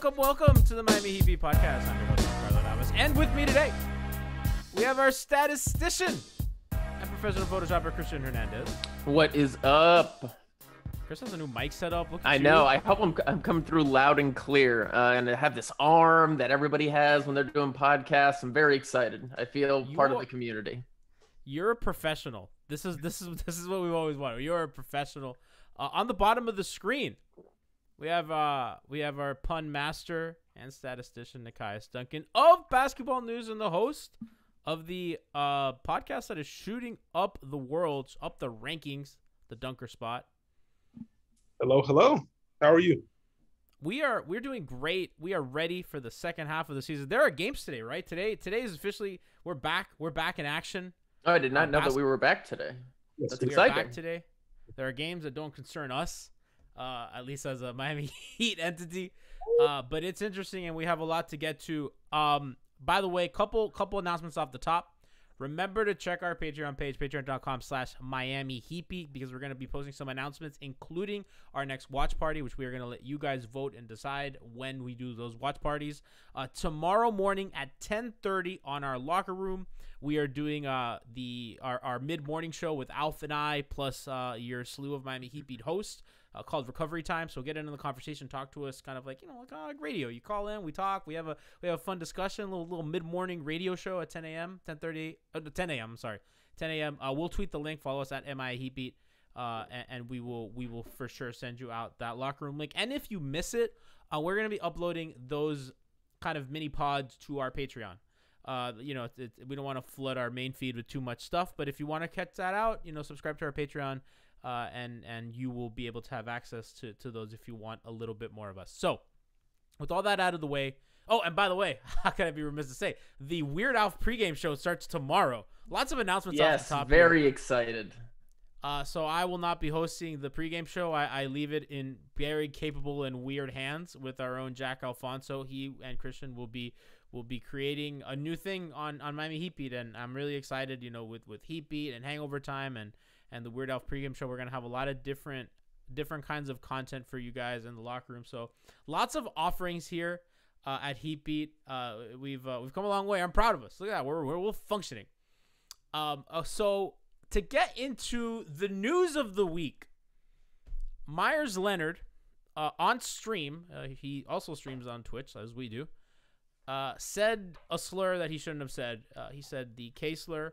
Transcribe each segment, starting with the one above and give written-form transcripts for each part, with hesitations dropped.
welcome to the Miami Heat Beat podcast. I'm your host, Giancarlo Navas, and with me today, we have our statistician and professional Photoshopper, Christian Hernandez. What is up? Chris has a new mic set up. Look at I you. know. I hope I'm coming through loud and clear. And I have this arm that everybody has when they're doing podcasts. I'm very excited. I feel part of the community. You're a professional. This is what we've always wanted. You're a professional. On the bottom of the screen, we have our pun master and statistician Nekias Duncan of Basketball News and the host of the podcast that is shooting up the world, up the rankings, the Dunker Spot. Hello. How are you? We're doing great. We are ready for the second half of the season. There are games today, right? Today is officially we're back in action. Oh, I did not know that we were back today. Yes, That's We exciting. are back today. There are games that don't concern us, at least as a Miami Heat entity. But it's interesting, and we have a lot to get to. By the way, couple announcements off the top. Remember to check our Patreon page, patreon.com/Miami Heat Beat, because we're going to be posting some announcements, including our next watch party, which we are going to let you guys vote and decide when we do those watch parties. Tomorrow morning at 10:30 on our locker room, we are doing our mid-morning show with Alf and I, plus your slew of Miami Heat Beat hosts, called Recovery Time. So get into the conversation, talk to us, kind of like like radio. You call in, we talk, we have a fun discussion, a little mid-morning radio show at 10 a.m. I'm sorry, 10 a.m. We'll tweet the link. Follow us at MI Heat Beat, and we will for sure send you out that locker room link. And if you miss it, we're gonna be uploading those kind of mini pods to our Patreon. We don't want to flood our main feed with too much stuff, but if you want to catch that out, subscribe to our Patreon. And you will be able to have access to those if you want a little bit more of us. So, with all that out of the way, oh, and by the way, how can I be remiss to say, the Weird Alf pregame show starts tomorrow. Lots of announcements off the top. Yes, very excited. So I will not be hosting the pregame show. I leave it in very capable and weird hands with our own Jack Alfonso. He and Christian will be creating a new thing on Miami Heat Beat, and I'm really excited. With Heat Beat and Hangover Time and the Weird Alf pregame show, we're going to have a lot of different kinds of content for you guys in the locker room. So lots of offerings here at Heat Beat. We've come a long way. I'm proud of us. Look at that. We're functioning. So to get into the news of the week, Meyers Leonard on stream, he also streams on Twitch as we do, said a slur that he shouldn't have said. He said the K slur,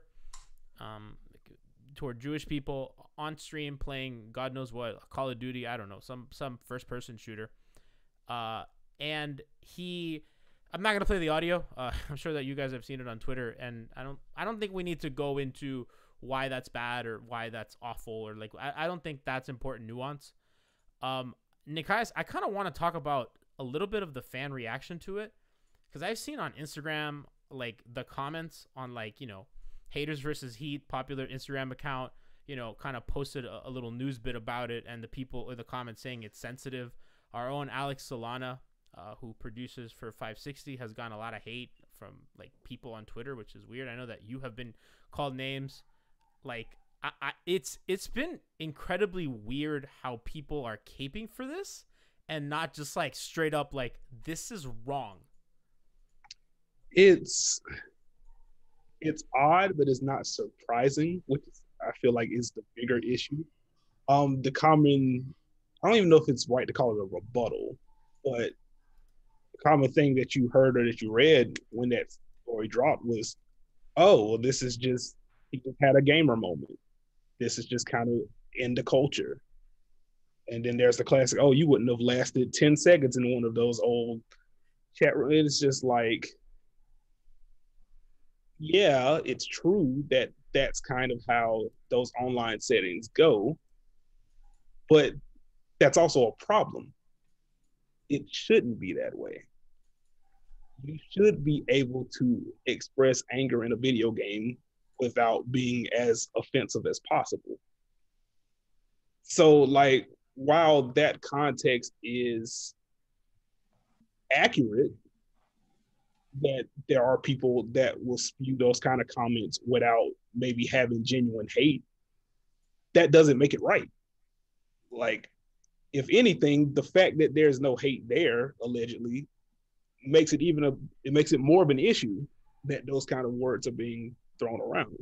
toward Jewish people on stream playing God knows what, Call of Duty, I don't know, some first person shooter. And I'm not gonna play the audio. I'm sure that you guys have seen it on Twitter, and I don't think we need to go into why that's bad or why that's awful, or I don't think that's important nuance. Nekias, I kind of want to talk about a little bit of the fan reaction to it, because I've seen on Instagram the comments on Haters versus Heat, popular Instagram account, kind of posted a little news bit about it, and the people or the comments saying it's sensitive. Our own Alex Solana, who produces for 560, has gotten a lot of hate from people on Twitter, which is weird. I know that you have been called names. It's been incredibly weird how people are caping for this and not just straight up this is wrong. It's odd, but it's not surprising, which I feel like is the bigger issue. I don't even know if it's right to call it a rebuttal, but the common thing that you heard or that you read when that story dropped was, oh, well, this is just, he just had a gamer moment. This is just kind of in the culture. And then there's the classic, oh, you wouldn't have lasted 10 seconds in one of those old chat rooms. It's just yeah, it's true that that's kind of how those online settings go, but that's also a problem. It shouldn't be that way. You should be able to express anger in a video game without being as offensive as possible. So while that context is accurate, that there are people that will spew those kind of comments without maybe having genuine hate, that doesn't make it right. if anything, the fact that there's no hate there, allegedly, makes it it makes it more of an issue that those kind of words are being thrown around.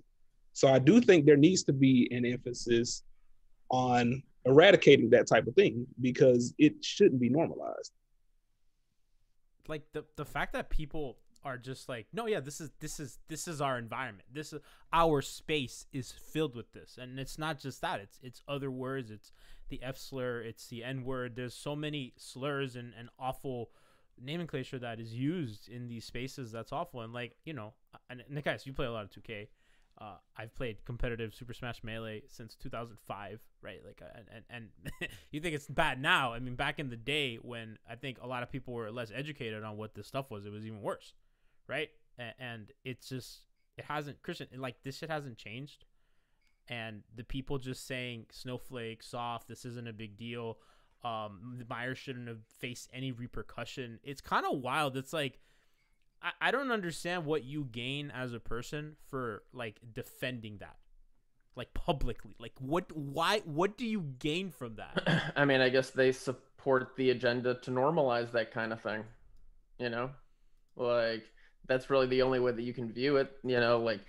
So I do think there needs to be an emphasis on eradicating that type of thing because it shouldn't be normalized. Like the fact that people are just like, no, yeah, this is our environment. This is our space is filled with this, and it's not just that. It's other words. It's the F slur. It's the N word. There's so many slurs and awful nomenclature that is used in these spaces. That's awful. And like, you know, and Nekias, you play a lot of 2K. I've played competitive Super Smash Melee since 2005, right? Like, and you think it's bad now? I mean, back in the day when I think a lot of people were less educated on what this stuff was, it was even worse, right? And it's just, it hasn't, Christian, like this shit hasn't changed, and the people just saying snowflake, soft, this isn't a big deal. Meyers shouldn't have faced any repercussion. It's kind of wild. It's like, I don't understand what you gain as a person for like defending that, like publicly. Like what do you gain from that? I mean, I guess they support the agenda to normalize that kind of thing. You know, like that's really the only way that you can view it. You know, like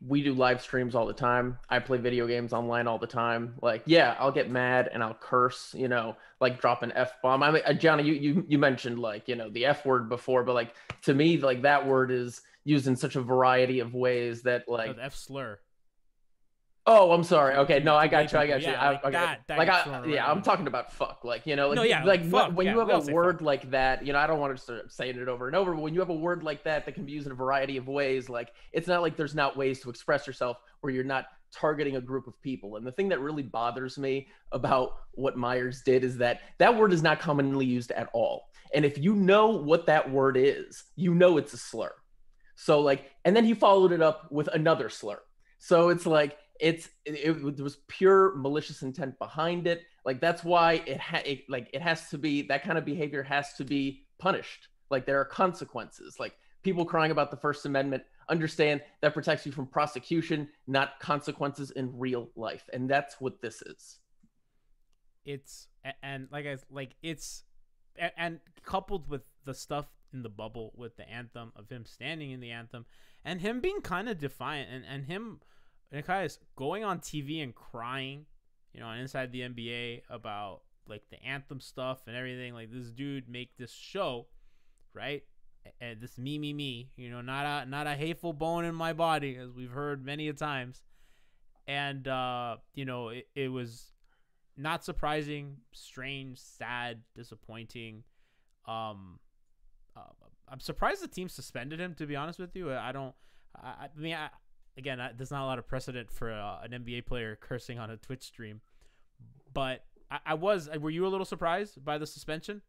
we do live streams all the time. I play video games online all the time. Like, yeah, I'll get mad and I'll curse, you know, like drop an F-bomb. I mean, Johnny, you mentioned like, you know, the F word before, but like to me, like that word is used in such a variety of ways that like the F slur. Oh, I'm sorry. Okay, no, I got you. Yeah, I'm talking about fuck. Like, you know, like, no, yeah, like fuck, when yeah, you have a word fuck. like that, you know, I don't want to start saying it over and over, but when you have a word like that can be used in a variety of ways, like it's not like there's not ways to express yourself where you're not targeting a group of people. And the thing that really bothers me about what Meyers did is that word is not commonly used at all. And if you know what that word is, you know it's a slur. So like, and then he followed it up with another slur. So it's like, it was pure malicious intent behind it. Like that's why it has to be, that kind of behavior has to be punished. Like there are consequences. Like people crying about the First Amendment, understand that protects you from prosecution, not consequences in real life. And that's what this is. And coupled with the stuff in the bubble with the anthem, of him standing in the anthem and him being kind of defiant and him, Nekias, going on TV and crying, you know, Inside the NBA about like the anthem stuff and everything. Like this dude make this show, right? And this me, you know, not a hateful bone in my body, as we've heard many a times. And you know, it was not surprising, strange, sad, disappointing. I'm surprised the team suspended him, to be honest with you. Again, there's not a lot of precedent for an NBA player cursing on a Twitch stream, but were you a little surprised by the suspension?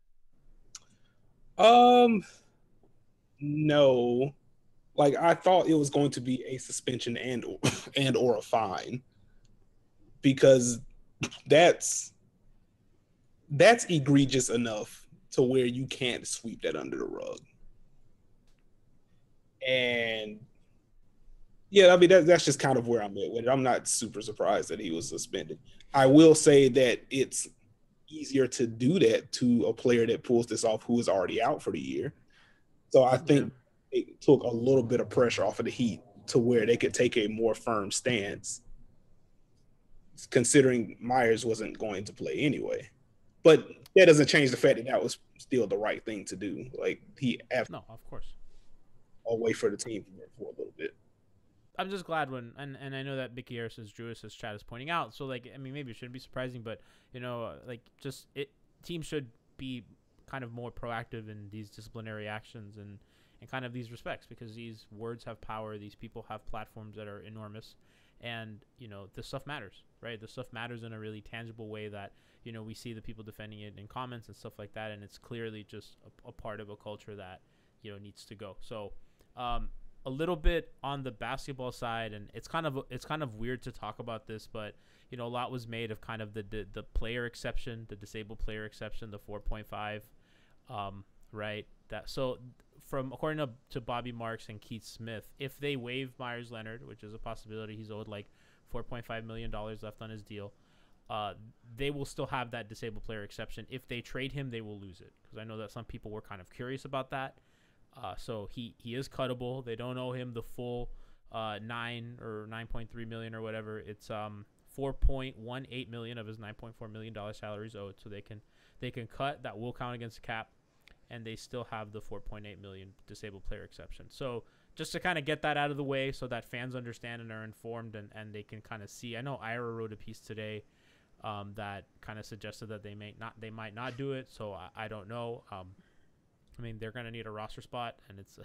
No, like I thought it was going to be a suspension and or a fine, because that's egregious enough to where you can't sweep that under the rug. And yeah, I mean, that's just kind of where I'm at with it. I'm not super surprised that he was suspended. I will say that it's easier to do that to a player that pulls this off who is already out for the year. So I think it took a little bit of pressure off of the Heat to where they could take a more firm stance, considering Meyers wasn't going to play anyway. But that doesn't change the fact that was still the right thing to do. Like no, of course, away for the team for a little bit. I'm just glad and I know that Mickey Harris's Drew, as Chad is pointing out. So like, I mean, maybe it shouldn't be surprising, but you know, like teams should be kind of more proactive in these disciplinary actions and kind of these respects, because these words have power. These people have platforms that are enormous, and you know, this stuff matters, right? This stuff matters in a really tangible way that, you know, we see the people defending it in comments and stuff like that, and it's clearly just a part of a culture that, you know, needs to go. So a little bit on the basketball side, and it's kind of weird to talk about this, but you know, a lot was made of kind of the player exception, the disabled player exception, the 4.5, right? That so from according to Bobby Marks and Keith Smith, if they waive Meyers Leonard, which is a possibility, he's owed like $4.5 million left on his deal. they will still have that disabled player exception. If they trade him, they will lose it, because I know that some people were kind of curious about that. So he is cuttable. They don't owe him the full 9 or 9.3 million or whatever. It's 4.18 million of his $9.4 million salary is owed, so they can cut. That will count against the cap, and they still have the 4.8 million disabled player exception. So just to kind of get that out of the way so that fans understand and are informed, and they can kind of see. I know Ira wrote a piece today that kind of suggested that they might not do it. So I don't know. I mean, they're going to need a roster spot, and it's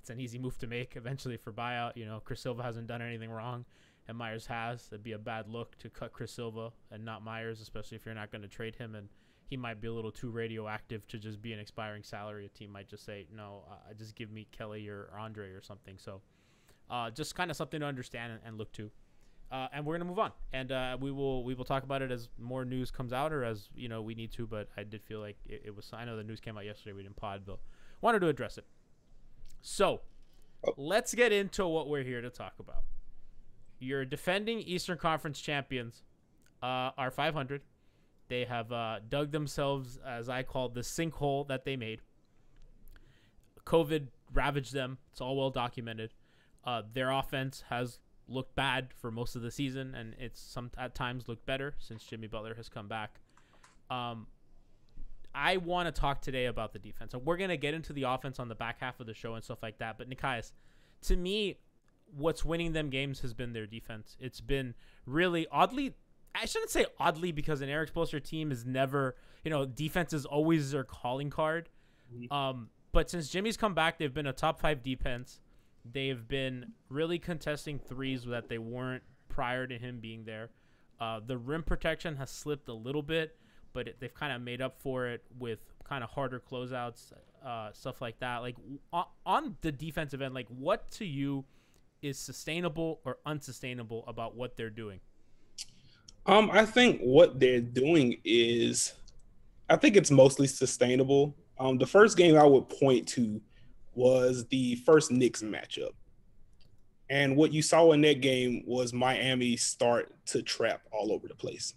an easy move to make eventually for buyout. You know, Chris Silva hasn't done anything wrong, and Meyers has. It'd be a bad look to cut Chris Silva and not Meyers, especially if you're not going to trade him, and he might be a little too radioactive to just be an expiring salary. A team might just say, no, just give me Kelly or Andre or something. So just kind of something to understand and look to. And we're going to move on. And we will talk about it as more news comes out, or as, you know, we need to. But I did feel like it was – I know the news came out yesterday. We didn't pod, but wanted to address it. So let's get into what we're here to talk about. Your defending Eastern Conference champions are 500. They have dug themselves, as I call, the sinkhole that they made. COVID ravaged them. It's all well documented. Their offense has looked bad for most of the season, and it's at times looked better since Jimmy Butler has come back. I want to talk today about the defense. And we're going to get into the offense on the back half of the show and stuff like that. But Nekias, to me, what's winning them games has been their defense. It's been really oddly – I shouldn't say oddly, because an Eric Spoelstra team is never, you know, defense is always their calling card. But since Jimmy's come back, they've been a top 5 defense. They've been really contesting threes that they weren't prior to him being there. The rim protection has slipped a little bit, but they've kind of made up for it with kind of harder closeouts, stuff like that. Like on the defensive end, like what to you is sustainable or unsustainable about what they're doing? I think what they're doing is, I think it's mostly sustainable. The first game I would point to was the first Knicks matchup. And what you saw in that game was Miami start to trap all over the place.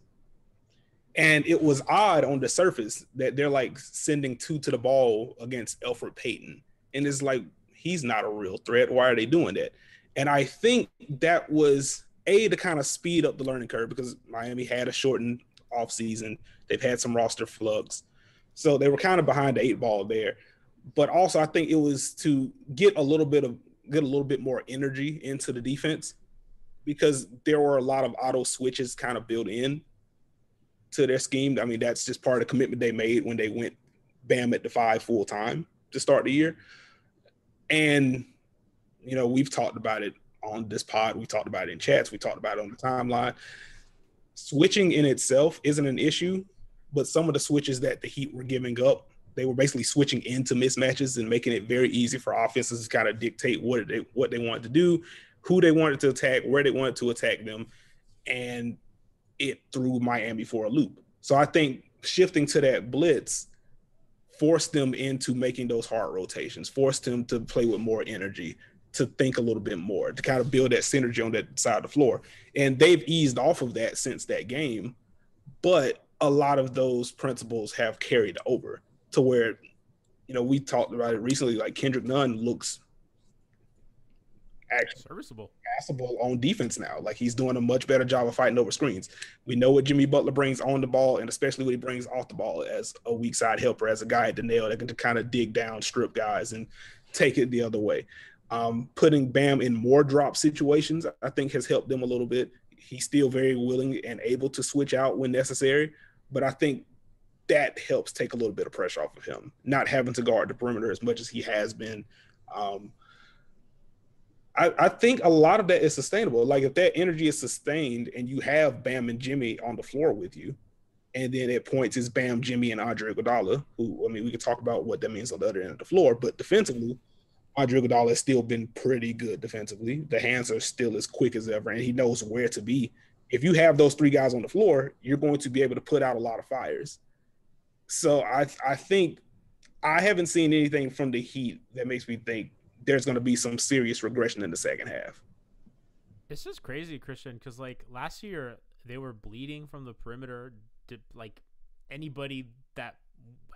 And it was odd on the surface that they're like sending 2 to the ball against Elfrid Payton. And it's like, he's not a real threat. Why are they doing that? And I think that was to kind of speed up the learning curve, because Miami had a shortened offseason. They've had some roster flux. So they were kind of behind the 8 ball there. But also I think it was to get a little bit more energy into the defense, because there were a lot of auto switches kind of built in to their scheme. I mean, that's just part of the commitment they made when they went Bam at the 5 full time to start the year. And, you know, we've talked about it on this pod. We talked about it in chats. We talked about it on the timeline. Switching in itself isn't an issue, but some of the switches that the Heat were giving up, they were basically switching into mismatches and making it very easy for offenses to kind of dictate what they wanted to do, who they wanted to attack, where they wanted to attack them, and it threw Miami for a loop. So I think shifting to that blitz forced them into making those hard rotations, forced them to play with more energy, to think a little bit more, to kind of build that synergy on that side of the floor. And they've eased off of that since that game, but a lot of those principles have carried over to where, you know, we talked about it recently, like Kendrick Nunn looks actually serviceable, passable on defense now. Like, he's doing a much better job of fighting over screens. We know what Jimmy Butler brings on the ball, and especially what he brings off the ball as a weak side helper, as a guy at the nail that can kind of dig down, strip guys, and take it the other way. Putting Bam in more drop situations, I think, has helped them a little bit. He's still very willing and able to switch out when necessary, but I think that helps take a little bit of pressure off of him, not having to guard the perimeter as much as he has been. I think a lot of that is sustainable. Like, if that energy is sustained and you have Bam and Jimmy on the floor with you, and then at points it's Bam, Jimmy, and Andre Iguodala, who, I mean, we could talk about what that means on the other end of the floor, but defensively, Andre Iguodala has still been pretty good defensively. The hands are still as quick as ever, and he knows where to be. If you have those 3 guys on the floor, you're going to be able to put out a lot of fires. So I think I haven't seen anything from the Heat that makes me think there's going to be some serious regression in the second half. It's just crazy, Christian, because like last year they were bleeding from the perimeter. Like anybody that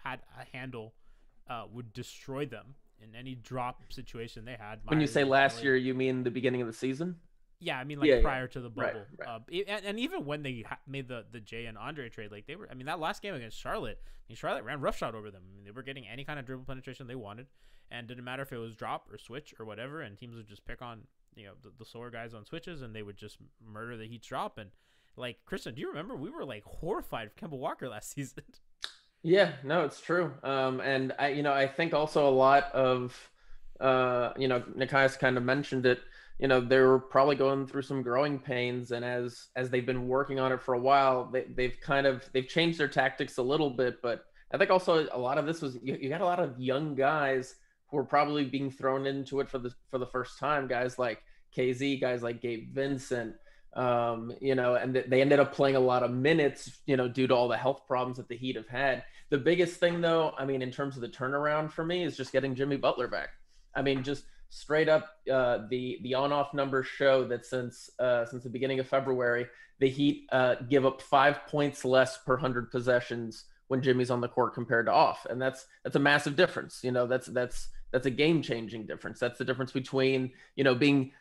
had a handle would destroy them in any drop situation they had. When you Meyers say would last destroy year, them. you mean the beginning of the season? Yeah, I mean Yeah, like prior to the Right, bubble, right. and even when they made the Jay and Andre trade, like they were. I mean that last game against Charlotte, Charlotte ran roughshod over them. I mean, they were getting any kind of dribble penetration they wanted, and didn't matter if it was drop or switch or whatever. And teams would just pick on the slower guys on switches, and they would just murder the Heat's drop. And like Christian, do you remember we were like horrified of Kemba Walker last season? Yeah, no, it's true. And I think also a lot of, Nekias kind of mentioned it. They were probably going through some growing pains, and as they've been working on it for a while, they've changed their tactics a little bit. But I think also a lot of this was you got a lot of young guys who were probably being thrown into it for the first time. Guys like KZ, guys like Gabe Vincent. And they ended up playing a lot of minutes, due to all the health problems that the Heat have had. The biggest thing, though, I mean, in terms of the turnaround for me, is just getting Jimmy Butler back. I mean, just straight up, the on-off numbers show that since the beginning of February, the Heat give up 5 points less per 100 possessions when Jimmy's on the court compared to off, and that's a massive difference. That's a game-changing difference. That's the difference between being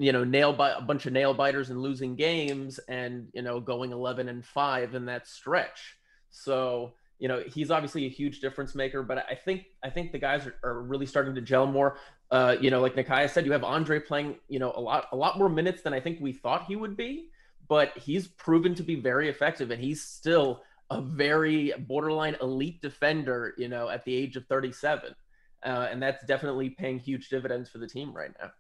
a bunch of nail biters and losing games, and going 11-5 in that stretch. So he's obviously a huge difference maker, but I think the guys are really starting to gel more. Like Nekias said, you have Andre playing a lot more minutes than I think we thought he would be, but he's proven to be very effective, and he's still a very borderline elite defender at the age of 37, and that's definitely paying huge dividends for the team right now.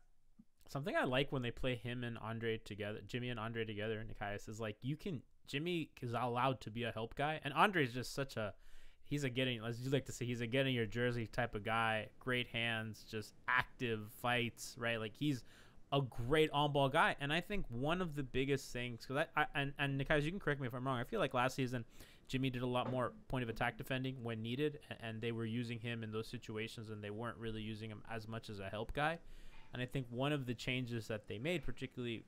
Something I like when they play him and Andre together, Jimmy and Andre together, Nekias, is like Jimmy is allowed to be a help guy, and Andre is just he's a getting, as you like to say, he's a getting your jersey type of guy. Great hands, just active fights, right? Like he's a great on-ball guy, and I think one of the biggest things, because and Nekias, you can correct me if I'm wrong. I feel like last season Jimmy did a lot more point of attack defending when needed, and they were using him in those situations, and they weren't really using him as much as a help guy. And I think one of the changes that they made, particularly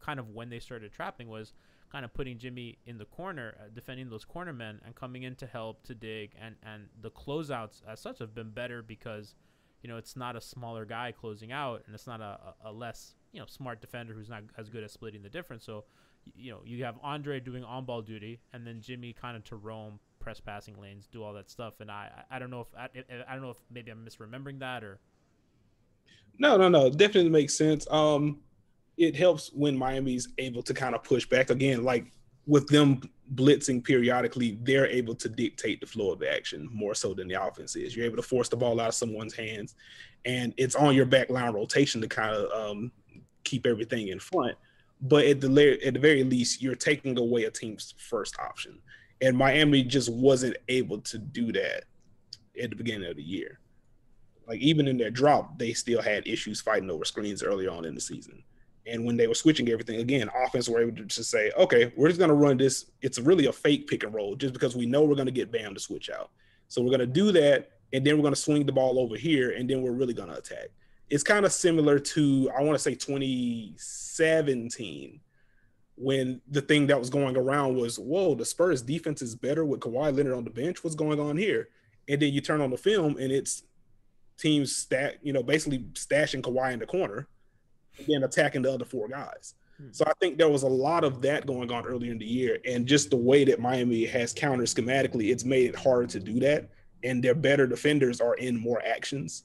kind of when they started trapping, was kind of putting Jimmy in the corner, defending those corner men, and coming in to help, to dig. And the closeouts as such have been better because, it's not a smaller guy closing out, and it's not a less, smart defender who's not as good at splitting the difference. So, you have Andre doing on-ball duty, and then Jimmy kind of to roam, press passing lanes, do all that stuff. And I don't know if maybe I'm misremembering that or... No, definitely makes sense. It helps when Miami's able to kind of push back again, like with them blitzing periodically, they're able to dictate the flow of the action more so than the offense is. You're able to force the ball out of someone's hands, and it's on your back line rotation to kind of keep everything in front. But at the very least, you're taking away a team's first option, and Miami just wasn't able to do that at the beginning of the year. Like even in their drop, they still had issues fighting over screens early on in the season. And when they were switching everything, again, offense were able to just say, okay, we're just going to run this. It's really a fake pick and roll just because we know we're going to get Bam to switch out. So we're going to do that, and then we're going to swing the ball over here, and then we're really going to attack. It's kind of similar to, I want to say 2017, when the thing that was going around was, whoa, the Spurs defense is better with Kawhi Leonard on the bench. What's going on here? And then you turn on the film, and it's teams basically stashing Kawhi in the corner and then attacking the other four guys. So I think there was a lot of that going on earlier in the year, and just the way that Miami has countered schematically, it's made it harder to do that. And their better defenders are in more actions,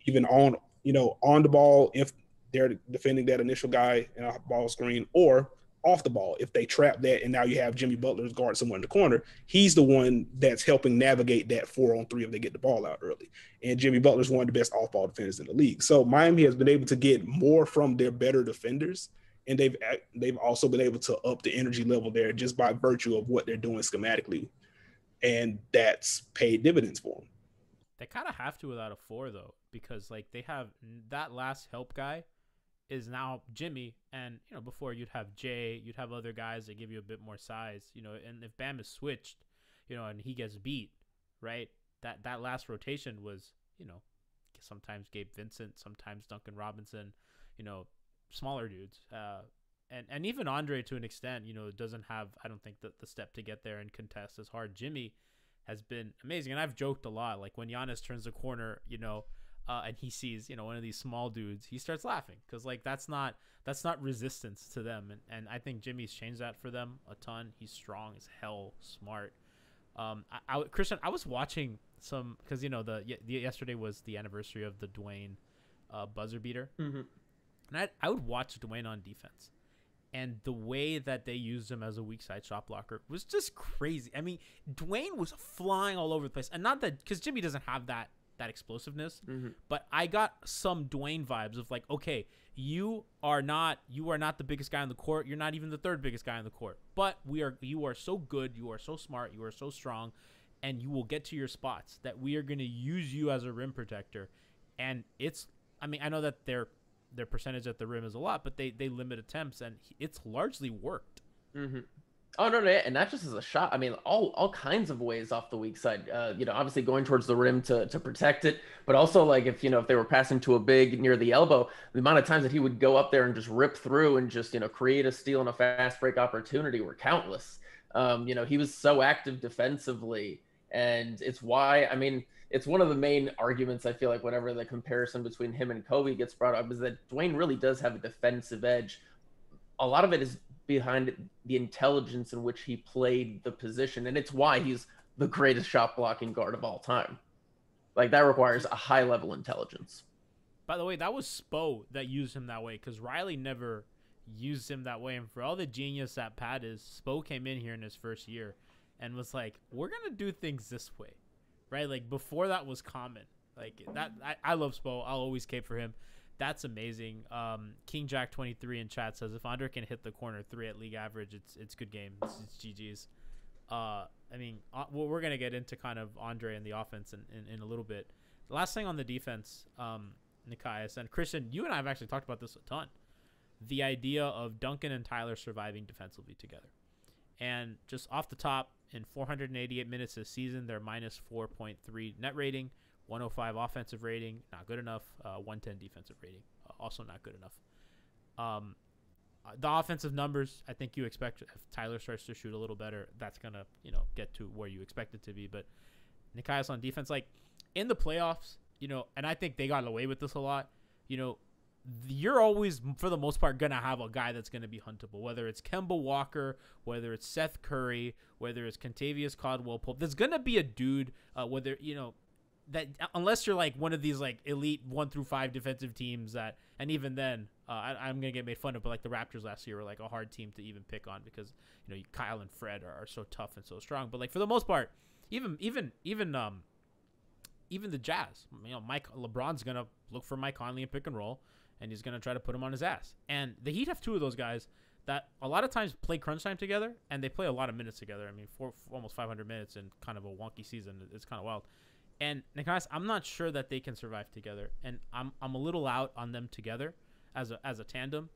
even on the ball if they're defending that initial guy in a ball screen, or off the ball if they trap that, and now you have Jimmy Butler's guard somewhere in the corner. He's the one that's helping navigate that 4-on-3 if they get the ball out early. And Jimmy Butler's one of the best off-ball defenders in the league. So Miami has been able to get more from their better defenders, and they've also been able to up the energy level there just by virtue of what they're doing schematically, and that's paid dividends for them. They kind of have to without a 4 though, because like they have that last help guy is now Jimmy, and before you'd have Jay, you'd have other guys that give you a bit more size, and if Bam is switched, and he gets beat, right, that last rotation was, sometimes Gabe Vincent, sometimes Duncan Robinson, smaller dudes, and even Andre to an extent, doesn't have, I don't think, the step to get there and contest as hard. Jimmy has been amazing, and I've joked a lot, like when Giannis turns the corner, and he sees one of these small dudes, he starts laughing because like that's not resistance to them, and I think Jimmy's changed that for them a ton. He's strong as hell, smart. Christian, I was watching some because yesterday was the anniversary of the Dwayne buzzer beater, and I would watch Dwayne on defense. And the way that they used him as a weak side shot blocker was just crazy. I mean, Dwayne was flying all over the place. And not that, because Jimmy doesn't have that explosiveness, but I got some Dwayne vibes of like, okay, you are not the biggest guy on the court. You're not even the third biggest guy on the court. But you are so good. You are so smart. You are so strong. And you will get to your spots that we are going to use you as a rim protector. And I know that their percentage at the rim is a lot, but they limit attempts, and it's largely worked. Oh, no, and not just as a shot. I mean, all kinds of ways off the weak side. Obviously going towards the rim to protect it, but also like if they were passing to a big near the elbow, the amount of times that he would go up there and just rip through and just create a steal and a fast break opportunity were countless. He was so active defensively, and it's why, I mean, it's one of the main arguments I feel like whenever the comparison between him and Kobe gets brought up is that Dwayne really does have a defensive edge. A lot of it is behind the intelligence in which he played the position, and it's why he's the greatest shot blocking guard of all time. Like, that requires a high level intelligence. By the way, that was Spo that used him that way, because Riley never used him that way. And for all the genius that Pat is, Spo came in here in his first year and was like, we're gonna do things this way, right? Like, before that was common. Like that, I love Spo. I'll always cape for him. That's amazing. King Jack 23 in chat says if Andre can hit the corner 3 at league average, it's good game. It's GG's. We're gonna get into kind of Andre and the offense in a little bit. The last thing on the defense, Nekias and Christian, you and I have actually talked about this a ton. The idea of Duncan and Tyler surviving defensively together, and just off the top, in 488 minutes this season, they're minus 4.3 net rating. 105 offensive rating, not good enough. 110 defensive rating, also not good enough. The offensive numbers, I think you expect if Tyler starts to shoot a little better, that's gonna get to where you expect it to be. But Nekias on defense, like in the playoffs, and I think they got away with this a lot. You're always, for the most part, gonna have a guy that's gonna be huntable, whether it's Kemba Walker, whether it's Seth Curry, whether it's Kentavious Caldwell-Pope. There's gonna be a dude, whether that unless you're like one of these like elite 1 through 5 defensive teams that, and even then I'm gonna get made fun of, but like the Raptors last year were like a hard team to even pick on because Kyle and Fred are so tough and so strong. But like for the most part, even the Jazz, LeBron's gonna look for Mike Conley and pick and roll, and he's gonna try to put him on his ass. And the Heat have 2 of those guys that a lot of times play crunch time together, and they play a lot of minutes together. I mean, for almost 500 minutes in kind of a wonky season, it's kind of wild. And Nicholas, I'm not sure that they can survive together, and I'm a little out on them together as a tandem,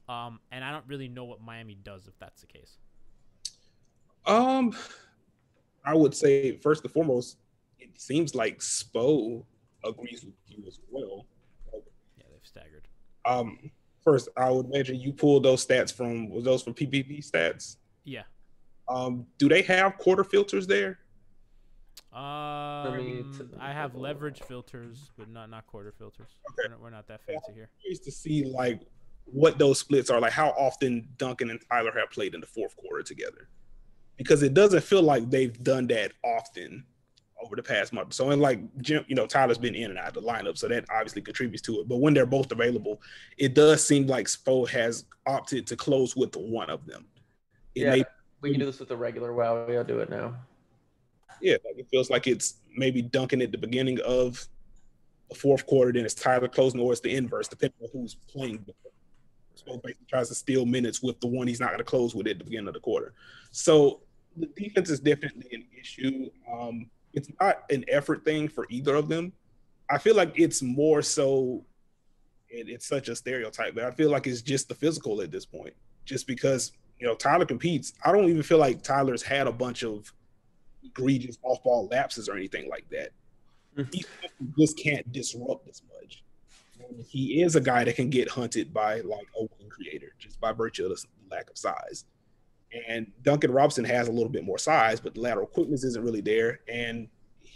and I don't really know what Miami does if that's the case. I would say first and foremost, it seems like Spo agrees with you as well. Yeah, they've staggered. First, I would imagine you pulled those stats from PPP stats. Yeah. Do they have quarter filters there? I have leverage filters, but not quarter filters. Okay. We're not that fancy here. I'm curious to see like what those splits are, like how often Duncan and Tyler have played in the fourth quarter together, because it doesn't feel like they've done that often over the past month. So, and like Jim, Tyler's been in and out of the lineup, so that obviously contributes to it. But when they're both available, it does seem like Spo has opted to close with one of them. We can do this with the regular WoW. We'll do it now. Yeah, like it feels like it's maybe Duncan at the beginning of the fourth quarter, then it's Tyler closing, or it's the inverse, depending on who's playing. So basically tries to steal minutes with the one he's not going to close with at the beginning of the quarter. So the defense is definitely an issue. It's not an effort thing for either of them. I feel like it's more so, it's such a stereotype, but I feel like it's just the physical at this point. Just because, Tyler competes. I don't even feel like Tyler's had a bunch of egregious off-ball lapses or anything like that. He just can't disrupt as much. And he is a guy that can get hunted by like a wing creator just by virtue of the lack of size. And Duncan Robinson has a little bit more size, but the lateral quickness isn't really there. And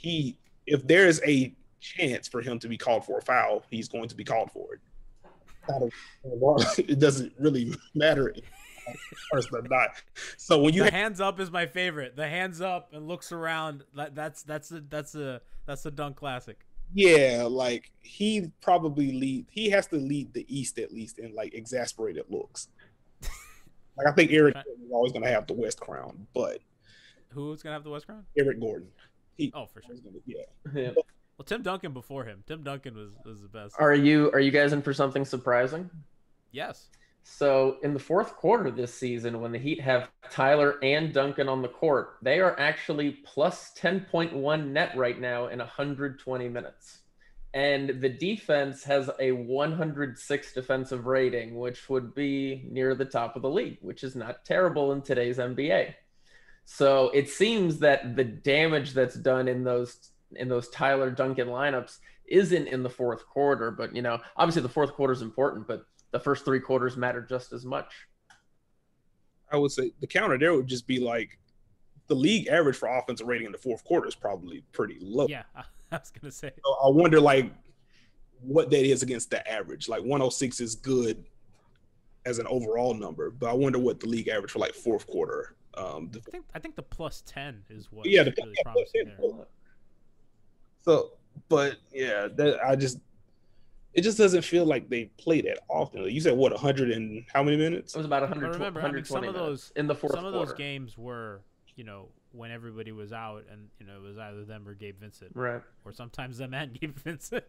if there is a chance for him to be called for a foul, he's going to be called for it. It doesn't really matter first or not. So when you the hands up is my favorite. The hands up and looks around. That's a Dunk classic. Yeah, like he has to lead the East at least in like exasperated looks. Like I think Eric Gordon is always going to have the West crown, but who's going to have the West crown? Eric Gordon. For sure. Yeah. Well, Tim Duncan before him. Tim Duncan was the best. Are you guys in for something surprising? Yes. So in the fourth quarter this season, when the Heat have Tyler and Duncan on the court, they are actually plus 10.1 net right now in 120 minutes. And the defense has a 106 defensive rating, which would be near the top of the league, which is not terrible in today's NBA. So it seems that the damage that's done in those Tyler Duncan lineups isn't in the fourth quarter, but obviously the fourth quarter is important, but the first three quarters matter just as much. I would say the counter there would just be like the league average for offensive rating in the fourth quarter is probably pretty low. Yeah, I was gonna say. So I wonder like what that is against the average. Like 106 is good as an overall number, but I wonder what the league average for like fourth quarter. I think the plus 10 is what. Yeah, really promising there. So, but yeah, it just doesn't feel like they play that often. You said what, 100 and how many minutes? It was about 100. Remember, 120 some of those in the fourth. Some of those games were, when everybody was out, and it was either them or Gabe Vincent, right? Or sometimes them and Gabe Vincent.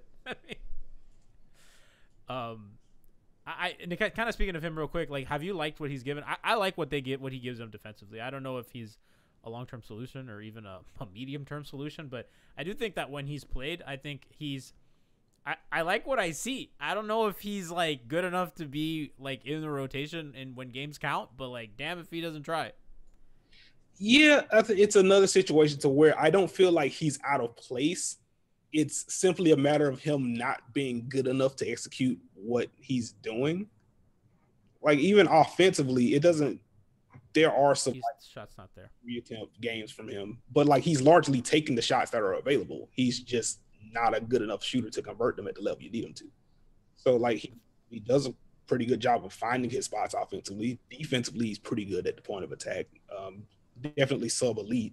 And kind of speaking of him real quick, like, have you liked what he's given? I like what he gives them defensively. I don't know if he's a long-term solution or even a medium-term solution, but I do think that when he's played, I think I like what I see. I don't know if he's like good enough to be like in the rotation and when games count, but like, damn if he doesn't try. Yeah, I think it's another situation to where I don't feel like he's out of place. It's simply a matter of him not being good enough to execute what he's doing. Like even offensively, there are some shots not there. Reattempt games from him, but like he's largely taking the shots that are available. He's just not a good enough shooter to convert them at the level you need him to. So like he does a pretty good job of finding his spots offensively. Defensively, he's pretty good at the point of attack. Definitely sub-elite,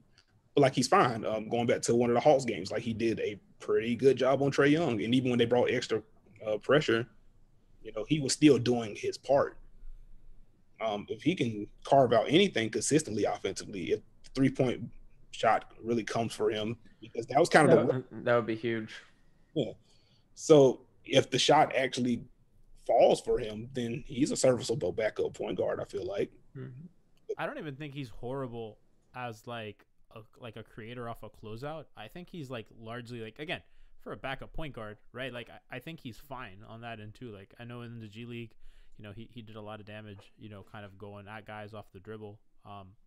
but like he's fine. Going back to one of the Hawks games, like he did a pretty good job on Trae Young, and even when they brought extra pressure, he was still doing his part. If he can carve out anything consistently offensively, if the 3-point shot really comes for him, because that was kind of that would be huge. Yeah. So if the shot actually falls for him, then he's a serviceable backup point guard, I feel like. Mm-hmm. I don't even think he's horrible as like a creator off a closeout. I think he's like largely like, again, for a backup point guard, right? Like I think he's fine on that end too. Like I know in the G League, he did a lot of damage, kind of going at guys off the dribble.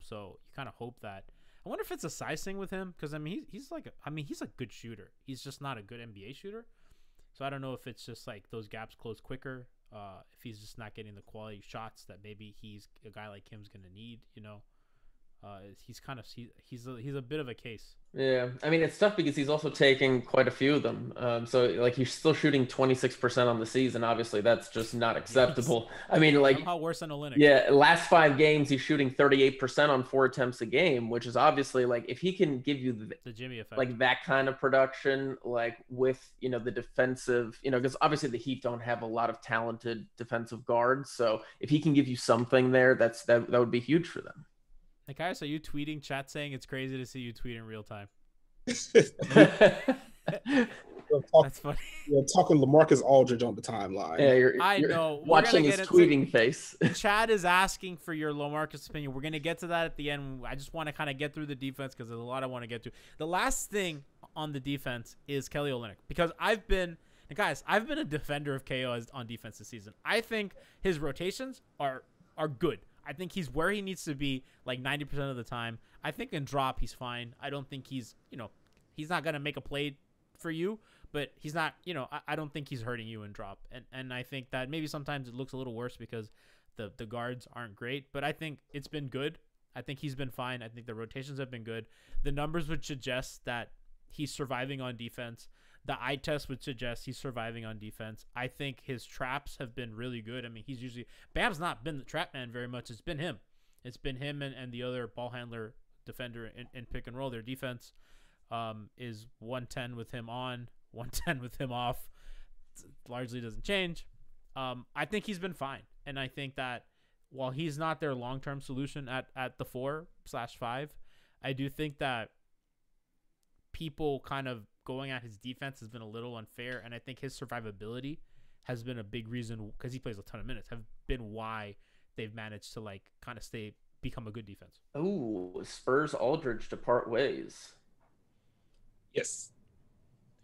So you kind of hope that. I wonder if it's a size thing with him, because he's a good shooter. He's just not a good NBA shooter. So I don't know if it's just like those gaps close quicker. If he's just not getting the quality shots that maybe he's a guy like him's gonna need. He's a bit of a case. Yeah, I mean, it's tough because he's also taking quite a few of them. So like he's still shooting 26% on the season. Obviously, that's just not acceptable. I mean, like somehow worse than Olynyk. Yeah, last 5 games he's shooting 38% on 4 attempts a game, which is obviously like if he can give you the Jimmy effect, like that kind of production, like with the defensive, because obviously the Heat don't have a lot of talented defensive guards. So if he can give you something there, that would be huge for them. Nekias, are you tweeting chat saying it's crazy to see you tweet in real time? That's funny. You're talking LaMarcus Aldridge on the timeline. Yeah, you're I know. Watching his tweeting face. Chad is asking for your LaMarcus opinion. We're going to get to that at the end. I just want to kind of get through the defense because there's a lot I want to get to. The last thing on the defense is Kelly Olynyk, because I've been a defender of KO on defense this season. I think his rotations are good. I think he's where he needs to be like 90% of the time. I think in drop he's fine. I don't think he's not going to make a play for you, but he's not, I don't think he's hurting you in drop. And I think that maybe sometimes it looks a little worse because the guards aren't great, but I think it's been good. I think he's been fine. I think the rotations have been good. The numbers would suggest that he's surviving on defense. The eye test would suggest he's surviving on defense. I think his traps have been really good. I mean, he's usually Bam's not been the trap man very much. It's been him. It's been him and the other ball handler defender in pick and roll. Their defense is 110 with him on, 110 with him off. It largely doesn't change. I think he's been fine. And I think that while he's not their long-term solution at the 4/5, I do think that people kind of going at his defense has been a little unfair. And I think his survivability has been a big reason, because he plays a ton of minutes, have been why they've managed to like kind of become a good defense. Oh, Spurs Aldridge to part ways. Yes.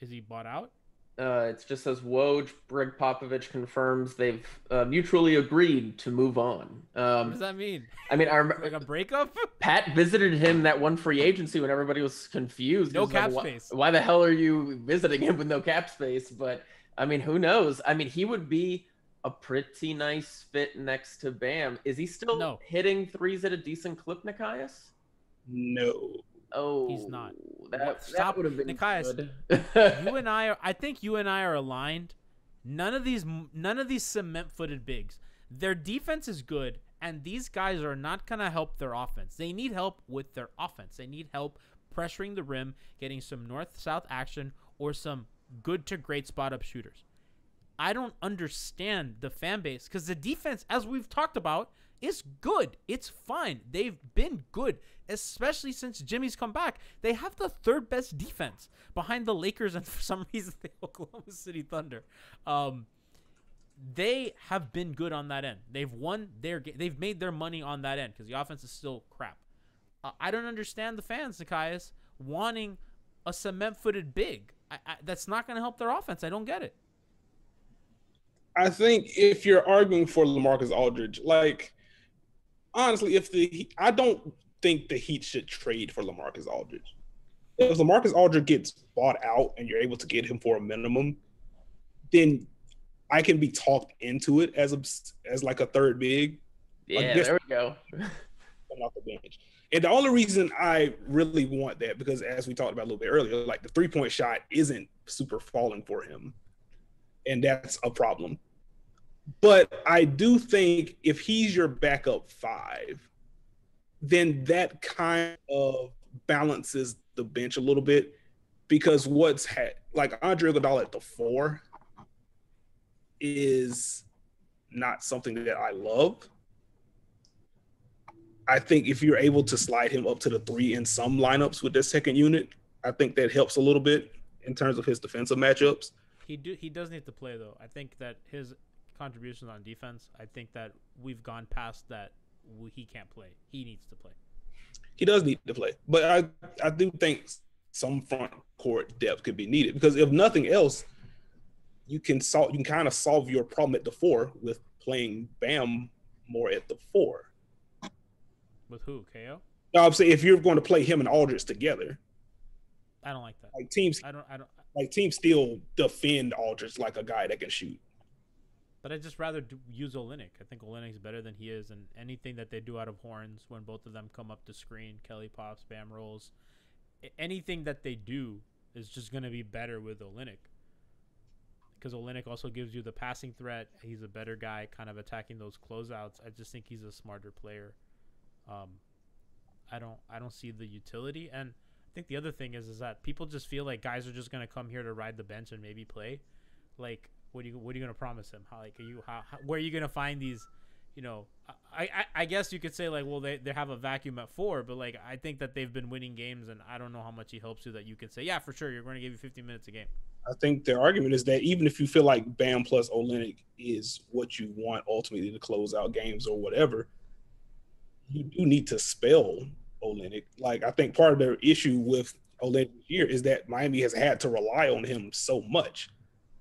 Is he bought out? It just says Woj, Brig Popovich confirms they've mutually agreed to move on. What does that mean? I mean, like a breakup? Pat visited him that one free agency when everybody was confused. No cap space. Why the hell are you visiting him with no cap space? But I mean, who knows? I mean, he would be a pretty nice fit next to Bam. Is he still hitting threes at a decent clip, Nekias? No. Oh, he's not. That would have been Nekias, good. I think you and I are aligned. None of these cement-footed bigs. Their defense is good, and these guys are not gonna help their offense. They need help with their offense. They need help pressuring the rim, getting some north-south action, or some good to great spot-up shooters. I don't understand the fan base, because the defense, as we've talked about, is good. It's fine. They've been good, especially since Jimmy's come back. They have the third best defense behind the Lakers and for some reason the Oklahoma City Thunder. They have been good on that end. They've won they've made their money on that end because the offense is still crap. I don't understand the fans, Nekias, wanting a cement-footed big. That's not going to help their offense. I don't get it. I think if you're arguing for LaMarcus Aldridge, like, honestly, I don't think the Heat should trade for LaMarcus Aldridge. If LaMarcus Aldridge gets bought out and you're able to get him for a minimum, then I can be talked into it as like a third big. Yeah, there we go. Off the bench. And the only reason I really want that, because as we talked about a little bit earlier, like the three-point shot isn't super falling for him. And that's a problem. But I do think if he's your backup 5, then that kind of balances the bench a little bit, because like Andre Iguodala at the 4 is not something that I love. I think if you're able to slide him up to the 3 in some lineups with this second unit, I think that helps a little bit in terms of his defensive matchups. He does need to play, though. I think that his contributions on defense, I think that we've gone past that. He can't play. He needs to play. He does need to play. But I do think some front court depth could be needed, because if nothing else, you can kind of solve your problem at the 4 with playing Bam more at the 4. With who? KO? No, I'm saying if you're going to play him and Aldridge together. I don't like that. Like teams still defend Aldridge like a guy that can shoot. But I'd just rather use Olynyk. I think Olynyk's better than he is, and anything that they do out of horns when both of them come up the screen, Kelly pops, Bam rolls, anything that they do is just going to be better with Olynyk. Because Olynyk also gives you the passing threat. He's a better guy kind of attacking those closeouts. I just think he's a smarter player. I don't see the utility. And I think the other thing is that people just feel like guys are just going to come here to ride the bench and maybe play. Like, what are you going to promise him? Where are you going to find these, I guess you could say, like, well, they have a vacuum at 4, but, like, I think that they've been winning games, and I don't know how much he helps you that you can say, yeah, for sure, you're going to give you 50 minutes a game. I think their argument is that even if you feel like Bam plus Olynyk is what you want ultimately to close out games or whatever, you do need to spell Olynyk. Like, I think part of their issue with Olynyk here is that Miami has had to rely on him so much.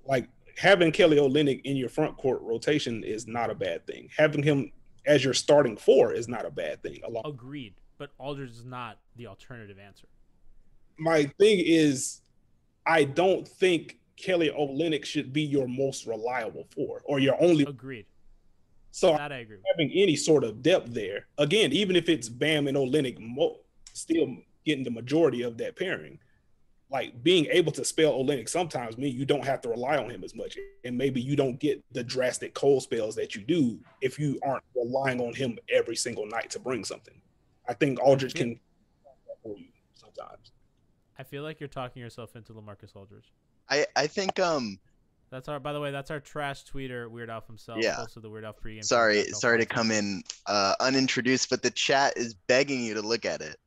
Like, having Kelly Olynyk in your front court rotation is not a bad thing. Having him as your starting 4 is not a bad thing. Agreed, but Aldridge is not the alternative answer. My thing is, I don't think Kelly Olynyk should be your most reliable four or your only. Agreed. So that I agree with. Having any sort of depth there, again, even if it's Bam and Olynyk still getting the majority of that pairing, like being able to spell Olynyk sometimes means you don't have to rely on him as much. And maybe you don't get the drastic cold spells that you do if you aren't relying on him every single night to bring something. I think Aldridge can for you sometimes. I feel like you're talking yourself into LaMarcus Aldridge. I think that's our, by the way, that's our trash tweeter, Weird Alf himself. Yeah. Also the Weird Alf pregame. Sorry to come in unintroduced, but the chat is begging you to look at it.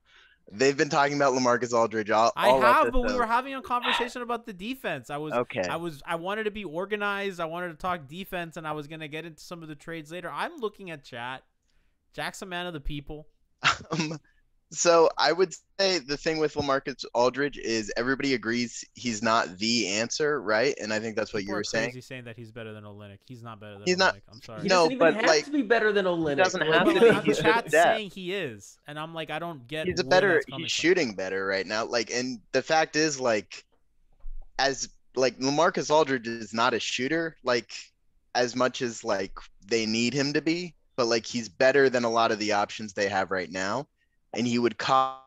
They've been talking about LaMarcus Aldridge all but we were having a conversation about the defense. I wanted to be organized. I wanted to talk defense, and I was gonna get into some of the trades later. I'm looking at chat. Jack's a man of the people. So I would say the thing with LaMarcus Aldridge is everybody agrees he's not the answer, right? And I think that's what you were saying. He's saying that he's better than Olynyk. He's not better than He's Olynyk. not. I'm sorry. He doesn't even have to be better than Olynyk. He doesn't have to But be. the chat's saying he is, and I'm like, I don't get. He's he's shooting better right now. Like, and the fact is, like, LaMarcus Aldridge is not a shooter, like, as much as like they need him to be, but like he's better than a lot of the options they have right now, and he would cost